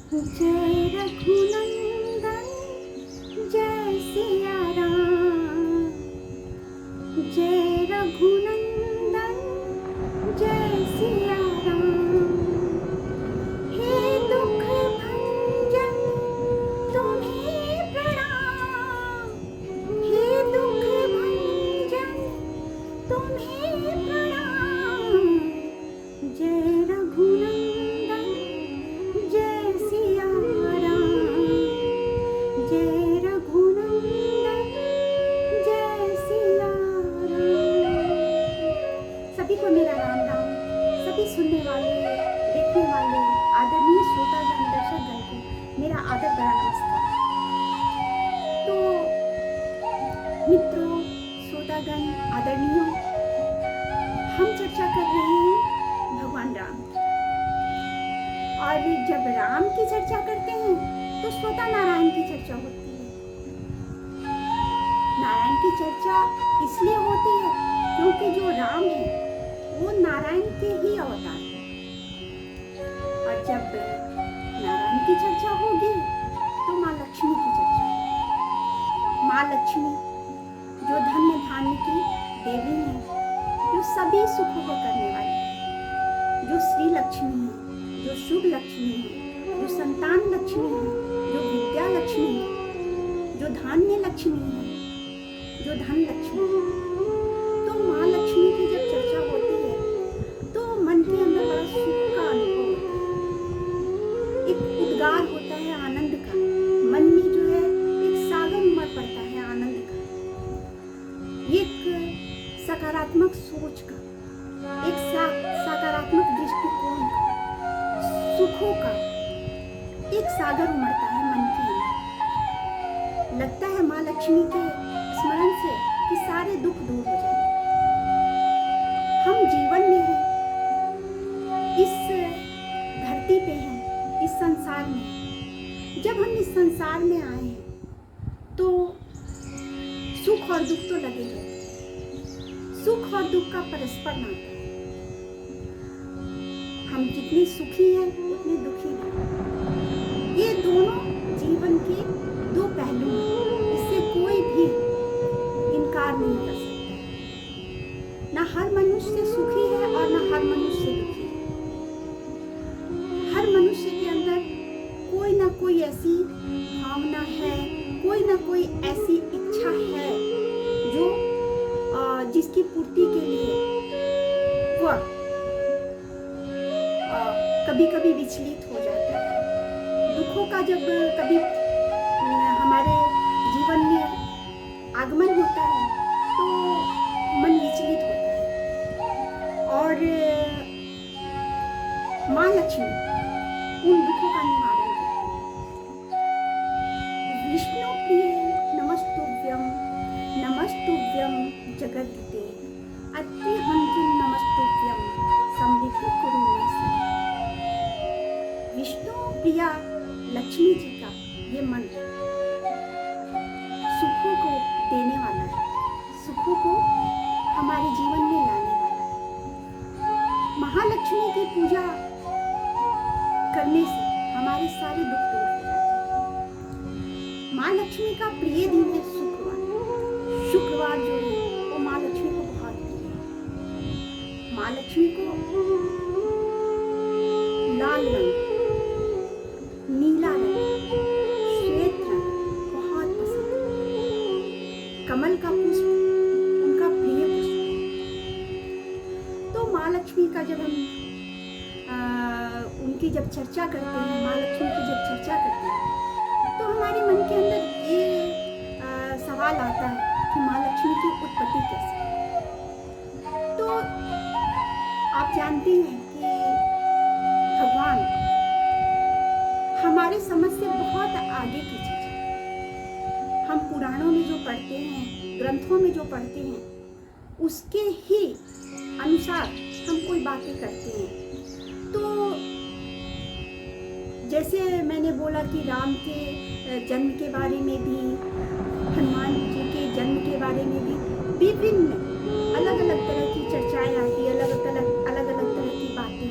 जय रघुनंदन जय सिया राम, जय रघुनंदन जय सिया राम। हे दुख भंजन तुम्हें प्रणाम, हे दुख भंजन तुम्हें प्रणाम। जय रघुनंदन जय सिया राम, जय रघुनंदन जय सिया राम। सभी को मेरा राम राम। सभी सुनने वाले, देखने वाले आदरणीय श्रोतागण, दर्शकगण को मेरा आदर भरा नमस्कार। तो मित्रों, श्रोतागण, आदरणीयों, हम चर्चा कर रहे हैं भगवान राम की। और जब राम की चर्चा करते हैं तो स्वतः नारायण की चर्चा होती है। नारायण की चर्चा इसलिए होती है क्योंकि जो राम है वो नारायण के ही अवतार है। और जब नारायण की चर्चा होगी तो माँ लक्ष्मी की चर्चा होगी। माँ लक्ष्मी जो धन्य धान्य की देवी है, जो सभी सुखों को करने वाली है, जो श्री लक्ष्मी है, जो शुभ लक्ष्मी है, जो संतान लक्ष्मी है, जो विद्या लक्ष्मी है, जो धान्य लक्ष्मी है, जो धन लक्ष्मी है। तो माँ लक्ष्मी की जब चर्चा होती है तो मन के अंदर बड़ा सुख का अनुभव होता है, एक उद्गार होता है आनंद का। मन में जो है एक सागर उमड़ पड़ता है आनंद का, एक सकारात्मक सोच का, एक सकारात्मक दृष्टिकोण का, सुखों का एक सागर उमड़ता है मन के अंदर। लगता है माँ लक्ष्मी के स्मरण से कि सारे दुख दूर हो जाएंगे। हम जीवन में हैं, इस धरती पे हैं, इस संसार में। जब हम इस संसार में आए हैं तो सुख और दुख तो लगे रहते हैं। सुख और दुख का परस्पर नाता है। हम जितने सुखी हैं उतने दुखी हैं। ये दोनों जीवन के दो पहलू हैं, इससे कोई भी इनकार नहीं कर सकता है। ना हर मनुष्य सुखी है और ना हर मनुष्य दुखी है। हर मनुष्य के अंदर कोई ना कोई ऐसी भावना है, कोई ना कोई ऐसी इच्छा है जो जिसकी पूर्ति के लिए वह कभी कभी विचलित हो जाता है। दुखों का जब कभी हमारे जीवन में आगमन होता है तो मन विचलित होता है। और माँ लक्ष्मी उन दुखों का निवारण करती है। विष्णु प्रिय नमस्तुभ्यं, नमस्तुभ्यं जगद्दिते, अत्यहंतुं नमस्तुभ्यं समृद्धि कुरु मे सदा। विष्णु प्रिया लक्ष्मी जी का ये मंत्र सुखों को देने वाला है, सुखों को हमारे जीवन में लाने वाला है। महालक्ष्मी की पूजा करने से हमारे सारे दुख दूर हो जाते हैं। माँ लक्ष्मी का प्रिय दिन है शुक्रवार। शुक्रवार जो है वो माँ लक्ष्मी को बहुत प्रिय है। माँ लक्ष्मी को लाल रंग, नीला रंग, श्वेत रंग बहुत पसंद है। कमल का पुष्प उनका प्रिय पुष्प है। तो माँ लक्ष्मी का जब हम उनकी जब चर्चा करते हैं, माँ लक्ष्मी की जब चर्चा करते हैं तो हमारे मन के अंदर ये सवाल आता है कि माँ लक्ष्मी की उत्पत्ति कैसे है। तो आप जानते हैं कि भगवान हमारे समझ से बहुत आगे की चीज है। हम पुराणों में जो पढ़ते हैं, ग्रंथों में जो पढ़ते हैं, उसके ही अनुसार हम कोई बातें करते हैं। तो जैसे मैंने बोला कि राम के जन्म के बारे में भी, हनुमान जी के जन्म के बारे में भी विभिन्न अलग अलग तरह की चर्चाएं आती, अलग अलग तरह की बातें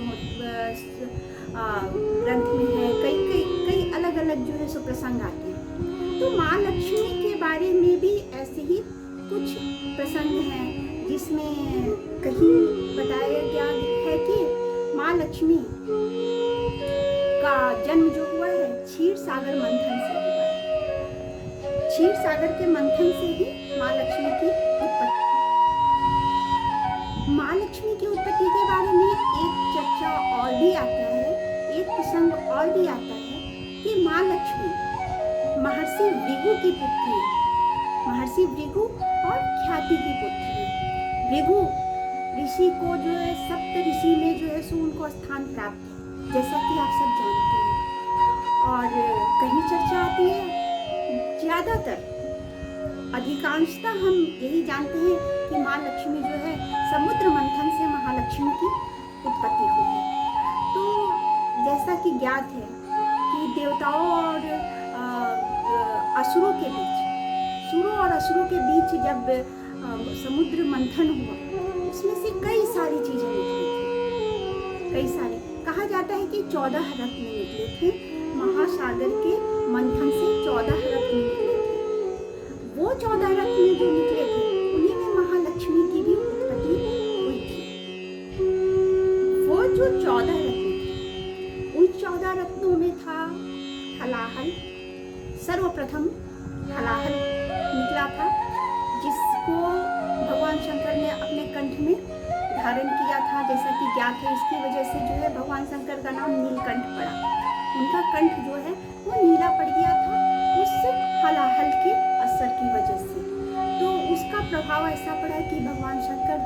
ग्रंथ में है। कई प्रसंग आते हैं। तो माँ लक्ष्मी के बारे में भी ऐसे ही कुछ प्रसंग हैं जिसमें कहीं बताया गया है कि माँ लक्ष्मी का जन्म जो हुआ है क्षीर सागर मंथन से हुआ है। क्षीर सागर के मंथन से ही माँ लक्ष्मी की उत्पत्ति। माँ लक्ष्मी की उत्पत्ति के बारे में एक चर्चा और भी आता है, एक प्रसंग और भी आता है कि माँ लक्ष्मी महर्षि भृगु की पुत्री है। महर्षि भृगु और ख्याति की पुत्री है। भृगु ऋषि को जो है सप्त ऋषि में जो है सो उनको स्थान प्राप्त है, जैसा कि आप सब जानते हैं। और कहीं चर्चा आती है, ज्यादातर अधिकांशतः हम यही जानते हैं कि माँ लक्ष्मी जो है समुद्र मंथन से महालक्ष्मी की उत्पत्ति हुई है। तो जैसा कि ज्ञात है कि देवताओं और असुरों के बीच, सुरों और असुरों के बीच जब समुद्र मंथन हुआ, उसमें से कई सारी चीजें निकली थी। कई सारे कहा जाता है कि 14 रत्न निकले थे। महासागर के मंथन से 14 रत्न निकले थे। वो 14 रत्न जो निकले थे उन्हीं में महालक्ष्मी की भी उत्पत्ति हुई थी। वो जो 14 रत्न थे, उन 14 रत्नों में था हलाहल। सर्वप्रथम हलाहल निकला था, जिसको भगवान शंकर ने अपने कंठ में धारण किया था। जैसा कि ज्ञात है, इसकी वजह से जो है भगवान शंकर का नाम नीलकंठ पड़ा। उनका कंठ जो है वो नीला पड़ गया था उस हलाहल के असर की वजह से। तो उसका प्रभाव ऐसा पड़ा कि भगवान शंकर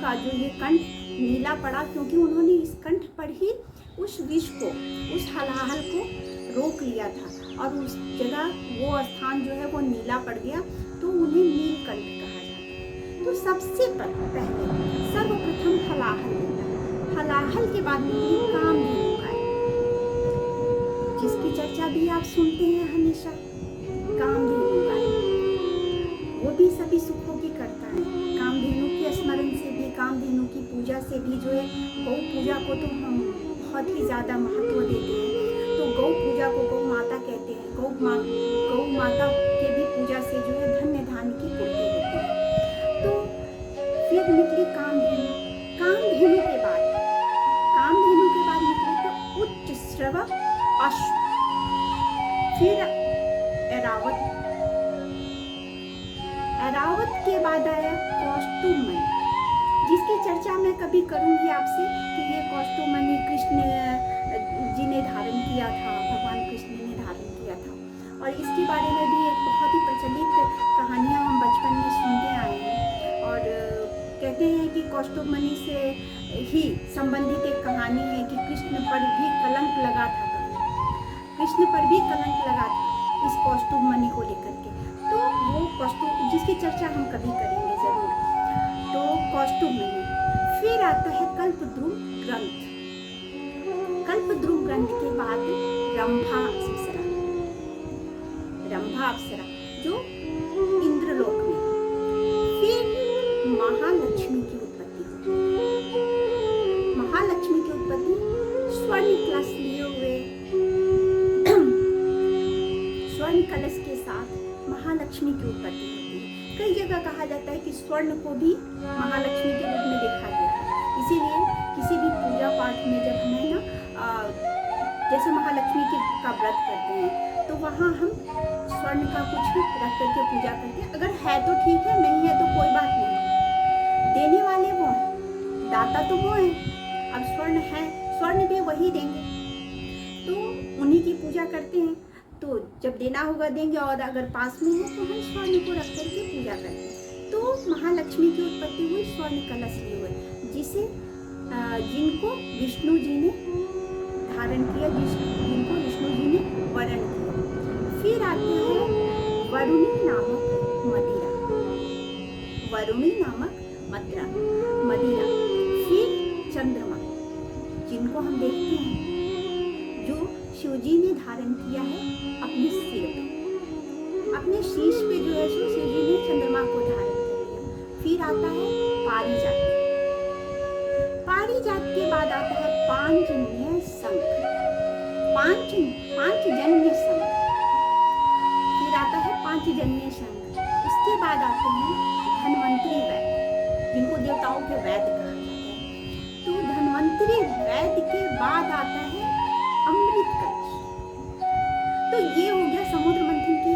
का जो ये कंठ नीला पड़ा, क्योंकि उन्होंने इस कंठ पर ही उस विष को, उस हलाहल को रोक लिया था और उस जगह वो स्थान जो है वो नीला पड़ गया, तो उन्हें नीलकंठ कहा जाता है। तो सबसे पहले सर्वप्रथम हलाहल निकला। हलाहल के बाद निकली कामधेनु गाय, जिसकी चर्चा भी आप सुनते हैं हमेशा। कामधेनु गाय वो भी सभी सुखों की करता है। कामधेनु के स्मरण से भी, कामधेनु की पूजा से भी जो है, गौ पूजा को तो हम बहुत ही ज़्यादा महत्व देते हैं। तो गौ पूजा को गौ माता कहते हैं। गौ माता के भी पूजा से जो है धन्य धान्य की पूर्ति होती है। तो फिर निकली कामधेनु। कामधेनु के बाद निकले तो उच्च श्रव अश्व, फिर ऐरावत। ऐरावत के बाद आया कौस्तुभमणि, जिसकी चर्चा मैं कभी करूंगी आपसे कि ये कौस्तुभमणि कृष्ण जी ने धारण किया था, भगवान कृष्ण ने धारण किया था। और इसके बारे में भी एक बहुत ही प्रचलित कहानियाँ हम बचपन में सुनते आए हैं। और कहते हैं कि कौस्तुभमणि से ही संबंधित एक कहानी है कि कृष्ण पर भी कलंक लगा था, कृष्ण पर भी कलंक लगा था इस कौस्तुभमणि को लेकर के। तो वो कौस्तुभ, जिसकी चर्चा हम कभी करेंगे जरूर। तो कौस्तुभमणि, फिर आता है कल्पद्रुम ग्रंथ। कल्पद्रुम ग्रंथ के बाद रंभा अप्सरा जो इंद्रलोक में। फिर महालक्ष्मी की उत्पत्ति हुई। महालक्ष्मी की उत्पत्ति स्वर्ण कलश लिए हुए, स्वर्ण कलश के साथ महालक्ष्मी की उत्पत्ति होती है। कई जगह कहा जाता है कि स्वर्ण को भी महालक्ष्मी के रूप में देखा गया है। इसीलिए किसी भी पूजा पाठ में जब हमें जैसे महालक्ष्मी का व्रत करते हैं तो वहाँ हम स्वर्ण का कुछ रख करके पूजा करते हैं। अगर है तो ठीक है, नहीं है तो कोई बात नहीं। देने वाले वो हैं, दाता तो वो हैं। अब स्वर्ण है, स्वर्ण भी वही देंगे, तो उन्हीं की पूजा करते हैं। तो जब देना होगा देंगे, और अगर पास में है तो हम स्वर्ण को रख करके पूजा करते हैं। तो महालक्ष्मी की उत्पत्ति हुई स्वर्ण कलश लिए हुए, जिसे जिनको विष्णु जी ने धारण किया, जिनको विष्णु जी ने वरण किया। फिर आती है वरुणी नामक मदिरा, वरुणी नामक मदिरा। फिर चंद्रमा, जिनको हम देखते हैं, जो शिवजी ने धारण किया है अपने सिर पे, अपने शीश पे जो है शिवजी ने चंद्रमा को धारण कर लिया। फिर आता है पारिजात। पारिजात के बाद आता है पांचजन्य शंख। पांचजन्य शंख पांचजन्य संघ। उसके बाद आते हैं धन्वंतरी वैद्य, जिनको देवताओं के वैद्य कहा जाता है। तो धन्वंतरी वैद्य के बाद आता है अमृत कलश। तो ये हो गया समुद्र मंथन की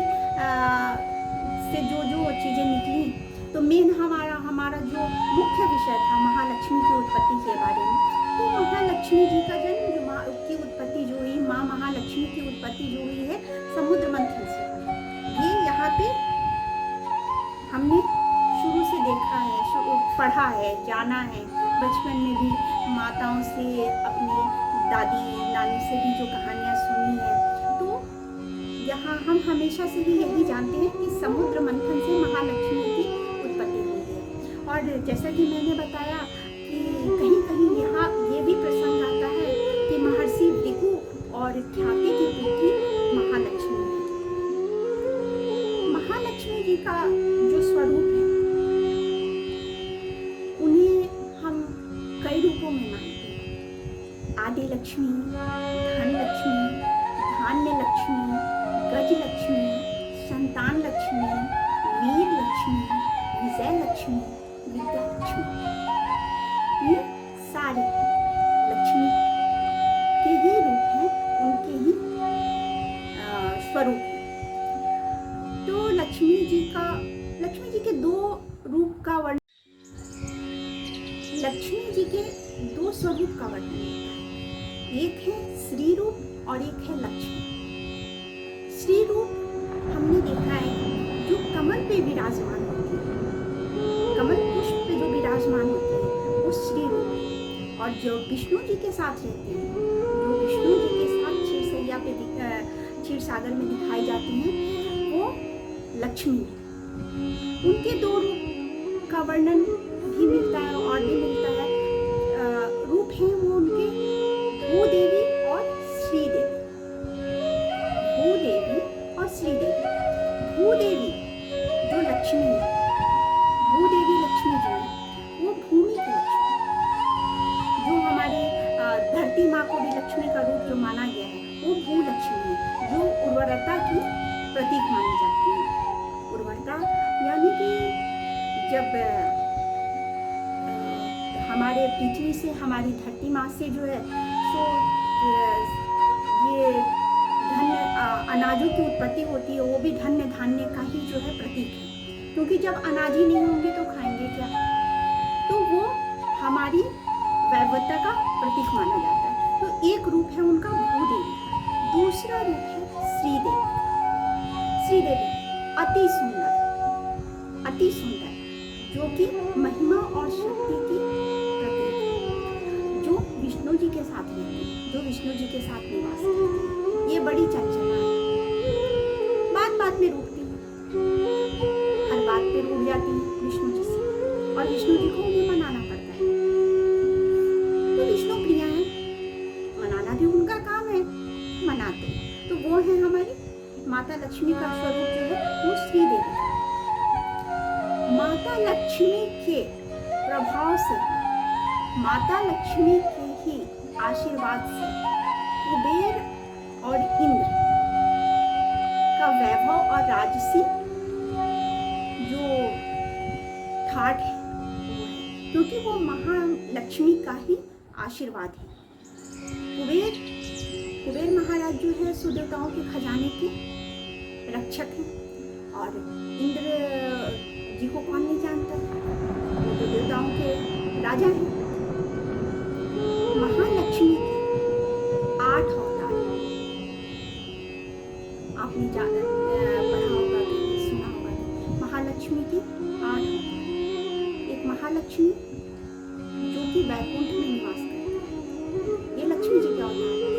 से जो जो चीजें निकली। तो मेन हमारा जो मुख्य विषय था महालक्ष्मी की उत्पत्ति के बारे में। तो महालक्ष्मी जी का जन्म जो की उत्पत्ति जो हुई, माँ महालक्ष्मी की उत्पत्ति जो हुई है समुद्र मंथन से। ये यहाँ पे हमने शुरू से देखा है, पढ़ा है, जाना है। बचपन में भी माताओं से, अपनी दादी नानी से भी जो कहानियाँ सुनी है। तो यहाँ हम हमेशा से ही यही जानते हैं कि समुद्र मंथन से महालक्ष्मी की उत्पत्ति हुई है। और जैसा कि मैंने बताया कि कहीं कहीं यहाँ ये भी प्रसंग आता है कि महर्षि भृगु और ख्याति की पुत्री महालक्ष्मी है। महालक्ष्मी जी का जो स्वरूप है उन्हें हम कई रूपों में मानते हैं। आदि लक्ष्मी, धन लक्ष्मी, धान्य लक्ष्मी, गज लक्ष्मी, संतान लक्ष्मी, वीर लक्ष्मी, विजय लक्ष्मी, विद्या लक्ष्मी। ये सारे लक्ष्मी के ही रूप हैं, उनके ही स्वरूप हैं। तो लक्ष्मी जी के दो रूप का वर्णन, लक्ष्मी जी के दो स्वरूप का वर्णन होता है। एक है श्री रूप और एक है लक्ष्मी। श्री रूप हमने देखा है जो कमल पे विराजमान होती है, कमल पुष्प पे जो विराजमान होती है वो श्री रूप है। और जो विष्णु जी के साथ रहते हैं, जो विष्णु जी के साथ क्षीरसैया पे क्षीर सागर में दिखाई जाती हैं, वो लक्ष्मी है। उनके दो रूप का वर्णन भी मिलता है और भी मिलता है। रूप हैं वो उनके भूदेवी और श्रीदेवी। भूदेवी और श्रीदेवी। भूदेवी जो लक्ष्मी है, भूदेवी लक्ष्मी जो है वो भूमि की लक्ष्मी, जो हमारी धरती माँ को भी लक्ष्मी का रूप जो माना गया है वो भू लक्ष्मी है, जो उर्वरता की प्रतीक मानी जाती है। उर्वरता यानी कि जब हमारे पृथ्वी से, हमारी धरती माँ से जो है सो ये धन्य अनाजों की उत्पत्ति होती है, वो भी धन्य धान्य का ही जो है प्रतीक है। क्योंकि जब अनाज ही नहीं होंगे तो खाएंगे क्या? तो वो हमारी वैभवता का प्रतीक माना जाता है। तो एक रूप है उनका भूदेवी, दूसरा रूप है श्रीदेवी। श्रीदेवी अति सुंदर, अति सुंदर, जो कि महिमा और शक्ति की प्रतीक है, जो विष्णु जी के साथ रहती है, जो विष्णु जी के साथ निवास करती है। ये बड़ी चंचला है, बात बात में रूठती है, हर बात पे रूठ जाती है विष्णु जी से, और विष्णु जी को उन्हें मनाना पड़ता है। तो विष्णु प्रिया है, मनाना भी उनका काम है, मनाते हैं। तो वो है हमारी माता लक्ष्मी का स्वरूप जो है वो श्रीदेवी। माता लक्ष्मी के प्रभाव से, माता लक्ष्मी के ही आशीर्वाद से कुबेर और इंद्र का वैभव और राजसी जो ठाट है वो है, क्योंकि वो महालक्ष्मी का ही आशीर्वाद है। कुबेर महाराज जो है सुदेवताओं के खजाने के रक्षक हैं, और इंद्र जी को कौन नहीं जानता, वो तो देवताओं के राजा हैं। महालक्ष्मी के 8 अवतार आपने पढ़ा होगा, सुना होगा। महालक्ष्मी की 8 अवतार। एक महालक्ष्मी जो कि वैकुंठ में निवास करती है, ये लक्ष्मी जी का अवतार है।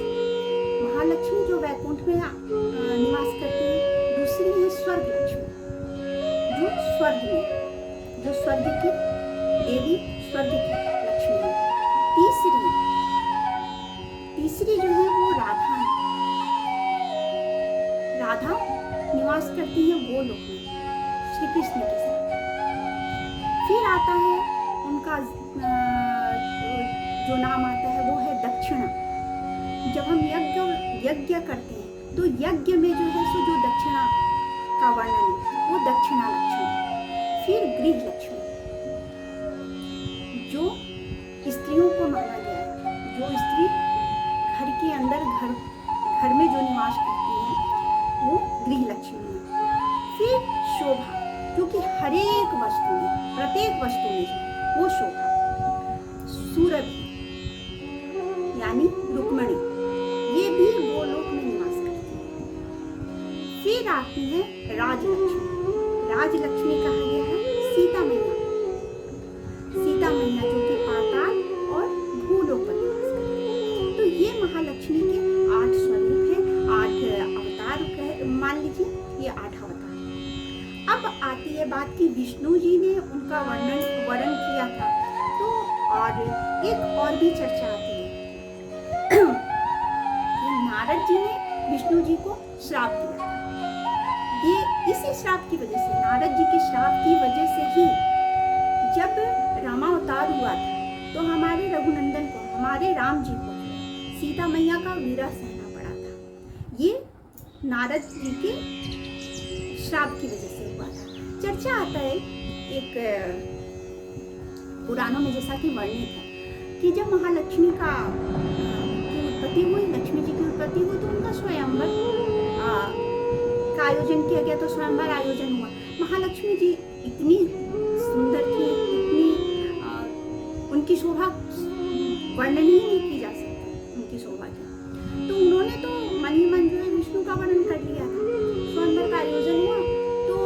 महालक्ष्मी जो वैकुंठ में निवास करती है। दूसरी है स्वर्ग लक्ष्मी, जो स्वर्ग में, जो स्वर्ग की देवी, स्वर्ग की लक्ष्मी है। तीसरी जो है वो राधा है। राधा निवास करती है गोलोक में श्री कृष्ण के साथ। फिर आता है उनका जो नाम आता है वो है दक्षिणा। जब हम यज्ञ करते हैं तो यज्ञ में जो है सो जो दक्षिणा का का वर्णन है वो दक्षिणा लक्ष्मी, फिर गृह लक्ष्मी, जो स्त्रियों को माना गया है, जो स्त्री घर के अंदर घर में जो निवास करती है वो गृह लक्ष्मी है। फिर शोभा, जो कि हर एक वस्तु में, प्रत्येक वस्तु में है वो शोभा। सुरभि यानी रुक्मणी, ये भी गोलोक में निवास करती है। फिर आती है राजलक्ष्मी। राजलक्ष्मी कहा गया है सीता मैया, सीता मैया जो कि पाताल और भूलोक पर निवास करती है। तो ये महालक्ष्मी के 8 स्वरूप हैं, 8 अवतार मान लीजिए, ये 8 अवतार। अब आती है बात कि विष्णु जी ने उनका वर्णन किया था, तो और एक और भी चर्चा आती है कि नारद जी ने विष्णु जी को श्राप दिया था। ये इसी श्राप की वजह से, नारद जी के श्राप की वजह से ही जब रामावतार हुआ था तो हमारे रघुनंदन को, हमारे राम जी को सीता मैया का विरह सहना पड़ा था। ये नारद जी के श्राप की वजह से हुआ था। चर्चा आता है एक पुराणों में जैसा कि वर्णित है कि जब महालक्ष्मी का उत्पत्ति हुई, लक्ष्मी जी की उत्पत्ति हुई, तो उनका स्वयंवर का आयोजन किया गया, तो स्वयंवर आयोजन हुआ। महालक्ष्मी जी इतनी सुंदर थी, इतनी उनकी शोभा वर्णन ही नहीं की जा सकती, उनकी शोभा की। तो उन्होंने तो मन ही मन जो है विष्णु का वर्णन कर लिया था। स्वयंवर का आयोजन हुआ तो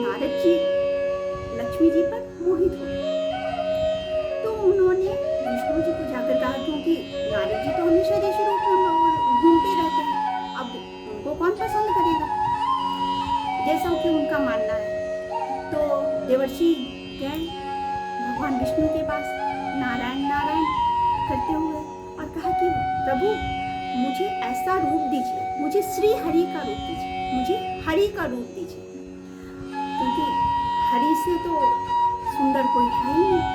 नारद जी लक्ष्मी जी पर मोहित हो गए। तो उन्होंने विष्णु जी को जाकर कहा, क्योंकि नारद जी तो हमेशा ऋषि रूप में घूमते रहते हैं, अब उनको कौन पसंद करेगा, जैसा कि उनका मानना है। तो देवर्षि गए भगवान विष्णु के पास नारायण नारायण करते हुए और कहा कि प्रभु मुझे ऐसा रूप दीजिए, मुझे श्री हरि का रूप दीजिए, मुझे हरि का रूप दीजिए, क्योंकि हरि से तो सुंदर कोई है ही नहीं।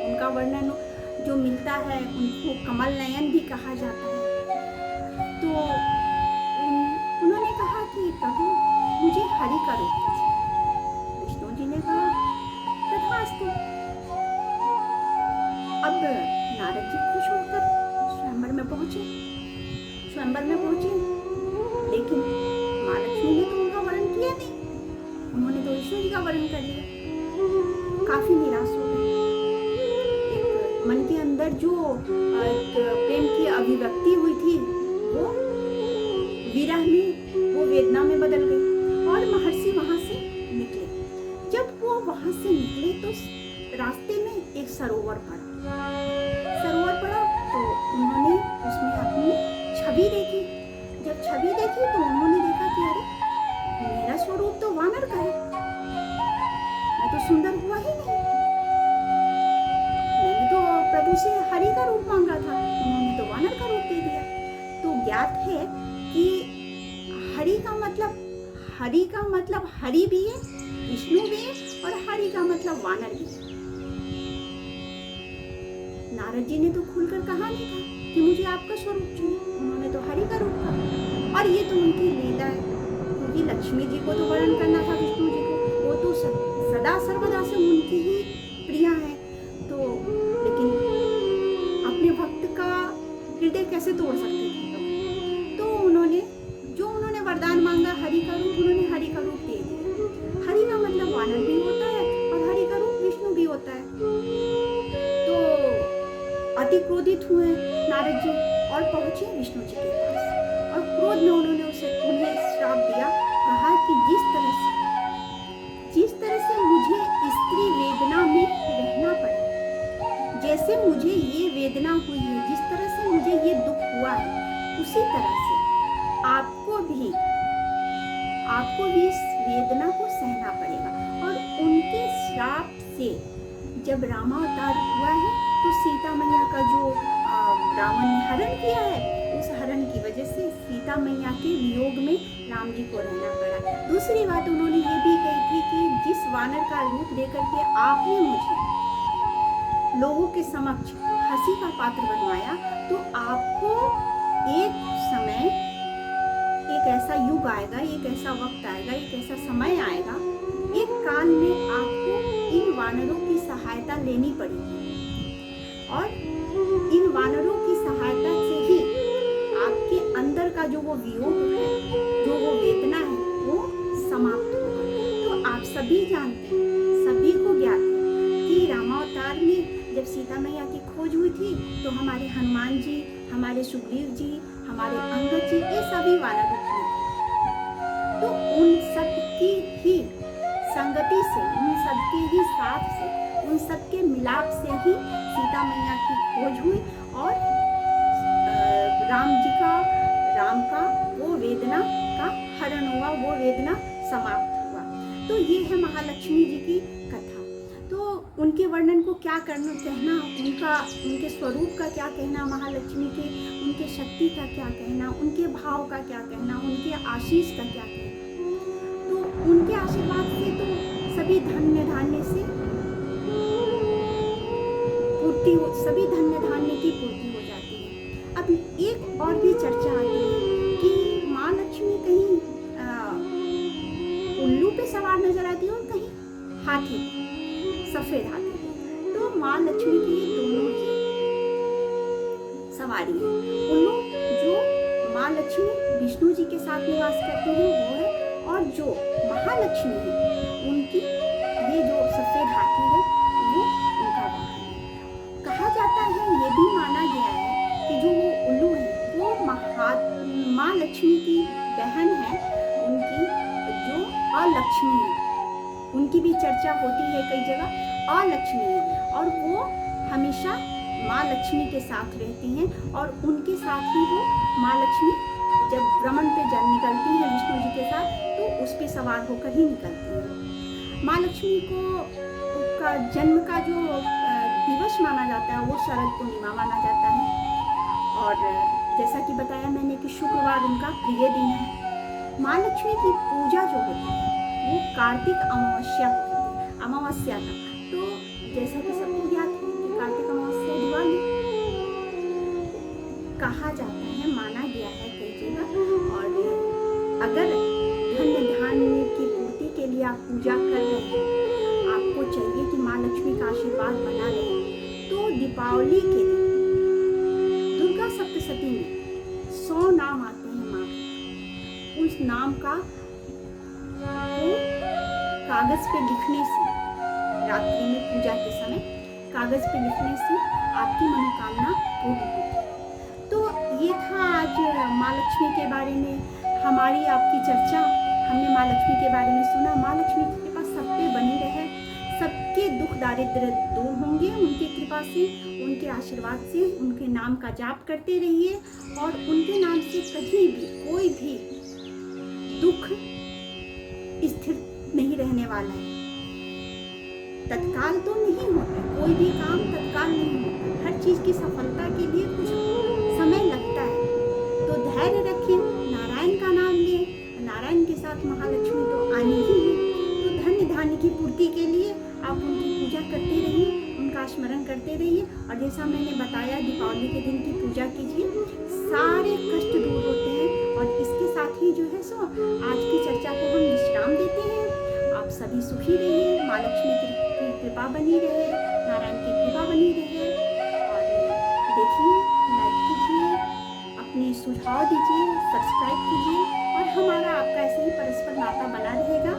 उनका वर्णन जो मिलता है उनको कमल नयन भी कहा जाता है। तो उन्होंने कहा कि प्रभु मुझे हरि का रूप दीजिए। विष्णु जी ने कहा तथास्तु। अब नारद जी खुश होकर स्वयंवर में पहुंचे, लेकिन माँ लक्ष्मी ने तो उनका वर्णन किया नहीं, उन्होंने तो विष्णु जी का वर्णन कर लिया। काफी निराश हो गए। एक मन के अंदर जो एक प्रेम की अभिव्यक्ति हुई थी वो विरह में, वो वेदना में बदल गई और महर्षि वहां से निकले। जब वो वहां से निकले तो रास्ते में एक सरोवर पड़ा तो उन्होंने उसमें अपनी छवि देखी। जब छवि देखी तो उन्होंने देखा कि अरे मेरा स्वरूप तो वानर का है, मैं तो सुंदर हुआ ही नहीं, मैंने तो प्रभु से हरि का रूप मांगा था, उन्होंने तो वानर का रूप दे दिया। तो ज्ञात है कि हरि का मतलब हरि भी है, विष्णु भी है, और हरि का मतलब वानर भी है। नारद जी ने तो खुलकर कहा नहीं था कि मुझे आपका स्वरूप चाहिए, उन्होंने तो हरि का रूप कहा। और ये तो उनकी लीला है, क्योंकि लक्ष्मी जी को तो वर्णन करना था विष्णु जी को, वो तो सदा सर्वदा से उनकी ही प्रिया है। तो लेकिन अपने भक्त का हृदय कैसे तोड़ सकते थे? तो उन्होंने वरदान मांगा हरि का रूप, उन्होंने हरि का रूप दे दिया। हरि का मतलब वानर भी होता है और हरि का रूप विष्णु भी होता है। तो अति क्रोधित हुए नारद जी और पहुंचे विष्णु जी के पास, और क्रोध में उन्हें श्राप दिया। कहा कि जिस तरह से मुझे स्त्री वेदना में रहना पड़ा, जैसे मुझे ये वेदना हुई है, जिस तरह से मुझे ये दुख हुआ है, उसी तरह से आपको भी इस वेदना को सहना पड़ेगा। और उनके श्राप से जब रामावतार हुआ है तो सीता मैया का जो रावण ने हरण किया है, उस हरण की वजह से सीता मैया के वियोग में राम जी को रहना पड़ा। दूसरी बात उन्होंने ये भी कही थी कि जिस वानर का रूप लेकर के आपने मुझे लोगों के समक्ष हंसी का पात्र बनवाया, तो आपको एक समय एक एक ऐसा युग आएगा, एक ऐसा वक्त आएगा, एक ऐसा समय आएगा, एक काल में आपको इन वानरों की सहायता लेनी पड़ेगी और इन वानरों की सहायता से ही आपके अंदर का जो वो वियोग है, जो वो वेदना है, वो समाप्त होगा। तो आप सभी जानते हैं, सभी को ज्ञात है कि रामावतार में जब सीता मैया की खोज हुई थी तो हमारे हनुमान जी, हमारे सुग्रीव जी, हमारे अंगद जी, ये सभी वानर रूप में थे। तो उन सब की ही संगति से, उन सबके ही साथ से, उन सबके मिलाप से ही सीता मैया की खोज हुई और राम का वो वेदना का हरण हुआ, वो वेदना समाप्त हुआ। तो ये है महालक्ष्मी जी की कथा। तो उनके वर्णन को क्या कहना, उनके स्वरूप का क्या कहना, महालक्ष्मी के उनके शक्ति का क्या कहना, उनके भाव का क्या कहना, उनके आशीष का क्या कहना। तो उनके आशीर्वाद से तो सभी धन्य धान्य से सभी धन्य धान्य की पूर्ति हो जाती है। अब एक और भी चर्चा आती है कि माँ लक्ष्मी कहीं उल्लू पे सवार नजर आती है और कहीं हाथी, सफेद हाथी। तो माँ लक्ष्मी की ये दोनों ही सवारी है। उल्लू जो माँ लक्ष्मी विष्णु जी के साथ निवास करते हैं वो है, और जो महालक्ष्मी है उनकी ये जो सफेद हाथी है वो उनका वाहन है। कहा जाता है, ये भी माना गया है कि जो वो उल्लू है वो माँ लक्ष्मी की बहन है, उनकी जो अलक्ष्मी है, उनकी भी चर्चा होती है कई जगह। अलक्ष्मी है और वो हमेशा माँ लक्ष्मी के साथ रहती हैं और उनके साथ ही वो माँ लक्ष्मी जब भ्रमण पे निकलती हैं विष्णु जी के साथ तो उस पे सवार होकर ही निकलती हैं। माँ लक्ष्मी का जन्म का जो दिवस माना जाता है वो शरद पूर्णिमा माना जाता है और जैसा कि बताया मैंने कि शुक्रवार उनका प्रिय दिन है। माँ लक्ष्मी की पूजा जो होती है वो कार्तिक अमावस्या को होती है, अमावस्या का। तो जैसा कि सबको याद है कि कार्तिक अमावस्या दिवाली कहा जाता है, माना गया है कई जगह। और अगर धन्य धान्य की पूर्ति के लिए आप पूजा कर रहे हैं, आपको चाहिए कि माँ लक्ष्मी का आशीर्वाद बना रहे, तो दीपावली के दिन दुर्गा सप्तशती में 100 नाम आते हैं माँ के। उस नाम का कागज पे लिखने से, रात्रि में पूजा के समय कागज पे लिखने से आपकी मनोकामना पूरी होती है। तो ये था आज माँ लक्ष्मी के बारे में हमारी आपकी चर्चा। हमने माँ लक्ष्मी के बारे में सुना। माँ लक्ष्मी की कृपा सब पे बनी रहे, सबके दुख दारिद्र दूर होंगे उनकी कृपा से, उनके आशीर्वाद से। उनके नाम का जाप करते रहिए और उनके नाम से कहीं भी कोई भी दुख स्थिर नहीं रहने वाला है। तत्काल तो नहीं होता, कोई भी काम तत्काल नहीं होता। हर चीज की सफलता के लिए कुछ समय लगता है। तो धैर्य रखें, नारायण का नाम लें, नारायण के साथ महालक्ष्मी तो आनी ही है। तो धन्य धान्य की पूर्ति के लिए आप उनकी पूजा करते रहिए, उनका स्मरण करते रहिए। और जैसा मैंने बताया, दीपावली के दिन की पूजा कीजिए, सारे कष्ट दूर होते हैं। और इसके साथ ही जो है सो आज की चर्चा को हम विश्राम देते हैं। आप सभी सुखी रहिए, माँ लक्ष्मी की कृपा बनी रहे, नारायण की कृपा बनी रहे। और देखिए, लाइक कीजिए, अपनी सुझाव दीजिए, सब्सक्राइब कीजिए और हमारा आपका ऐसे ही परस्पर नाता बना रहेगा।